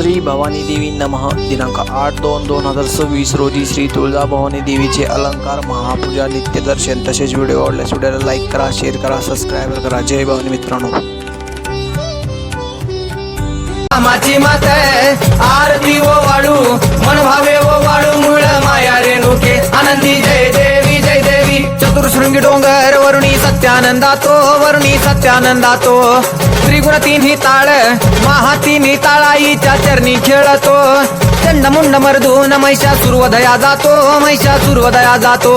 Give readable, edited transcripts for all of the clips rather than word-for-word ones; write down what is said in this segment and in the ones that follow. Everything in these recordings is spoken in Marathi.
श्री भवानी देवी नमः दिनांक 8/2/2026 रोजी श्री तुळजा भवानी देवीचे अलंकार महापूजा नित्य दर्शन तसेच व्हिडिओ आवडल्यास व्हिडिओला लाईक करा, शेअर करा, सबस्क्राईब करा. जय भवानी मित्रांनो. माची मात आरती ओ वाळू मन भावे ओ वाळू मूळ माया रेणुके आनंदी जय देवी जय देवी. चतुर्शृंगी डोंगर वरुणी सत्यानंदातो त्रिगुण तिन्ही ताळ महा तिन्ही ताळाईच्या चरणी खेळतो. चंडमुंड मर्दून महिषासुरवधया जातो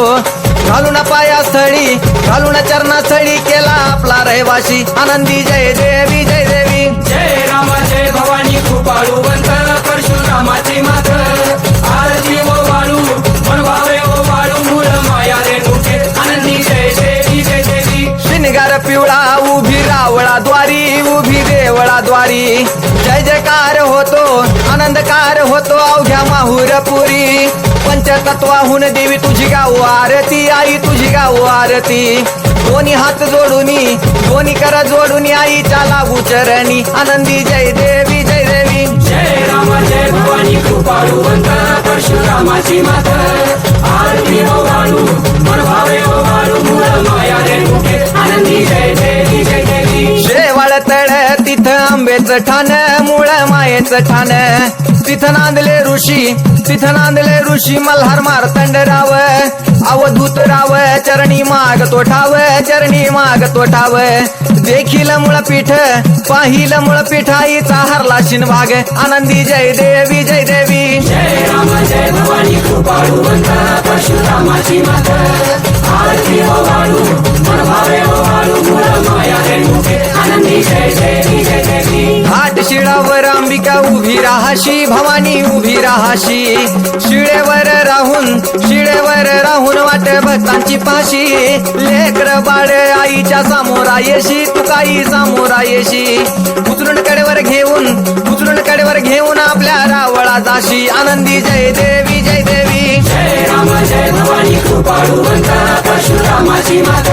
घालून पायास्थळी घालून चरणास्थळी केला आपला रहिवाशी आनंदी जय देवी जय देवी. जय राम जय भवानी कृपाळुवंत परशुरामाची मात आरती ओ वाळू मन भावे ओ वाळू मूळ माया रेणुके आनंदी जय देवी जय देवी. शिनगार पिवळा उभी देवळाद्वारी जय जयकार होतो आनंदकार होतो अवघ्या माहुरपुरी. पंचतत्वाहून देवी तुझी गाव आरती आई तुझी गाव आरती. दोन्ही हात जोडूनी दोन्ही कर जोडून आईच्या लागू चरणी आनंदी जय देवी जय देवी. जय राम जय भवानी कृपाळुवंत परशुरामाची मात आरती ओ वाळू मन भावे ओ वाळू मूळ माया रेणुके आनंदी जय देवी जय देवी. शेवाळ तळ तिथं आंबेचं ठाण मूळ मायेचं ठाण. तिथं नांदले ऋषी मल्हार मार्तंड राव अवधूत राव चरणी माग तो ठाव. देखील मुळपीठ पाहिलं मुळपीठ आईचा हरला शिनभाग आनंदी जय देवी जय देवी. जय राम जय भवानी कृपाळुवंत परशुरामाची मात आरती ओ वाळू मन भावे ओ वाळू मूळ माया रेणुके आनंदी जय देवी जय देवी. घाट शिळावर अंबिका उभी राहाशी भवानी उभी राहाशी. शिळेवर राहून वाट भक्तांची पाशी. लेकर बाळ आईच्या सामोरा येशी तुकाई सामोरा येशी. उचलून कडेवर घेऊन आपल्या रावळा जाशी आनंदी जय देवी जय देवी. जय राम जय भवानी कृपाळुवंत परशुरामाची मात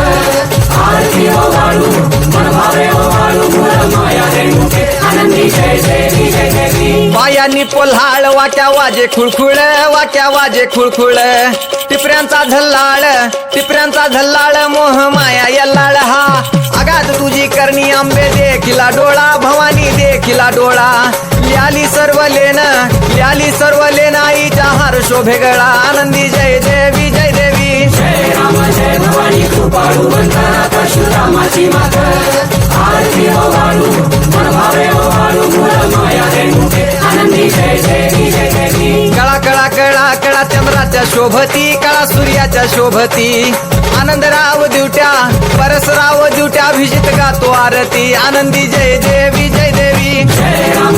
आरती ओ वाळू मन भावे ओ वाळू मूळ माया रेणुके आनंदी जय देवी जय देवी. पायांनी पोल्हाळ वाट्या वाजे खुळखुळ. टिपऱ्यांचा झल्लाळ मोह माया यल्लाळ हा. आगात तुझी करणी आंबे देखिला डोळा भवानी देखिला डोळा. ल्याली सर्व लेन आईच्या हार शोभे गळा आनंदी जय देवी जय देवी. जय राम जय भवानी कृपाळुवंत परशुरामाची मात आरती ओ वाळू मन भावे ओ वाळू मूळ माया रेणुके आनंदी जय देवी जय देवी. कळा चंद्राच्या शोभती कळा सूर्याच्या शोभती. आनंदराव दिवट्या परसराव दिवट्या अभिजित गातो आरती आनंदी जय देवी जय देवी. जय राम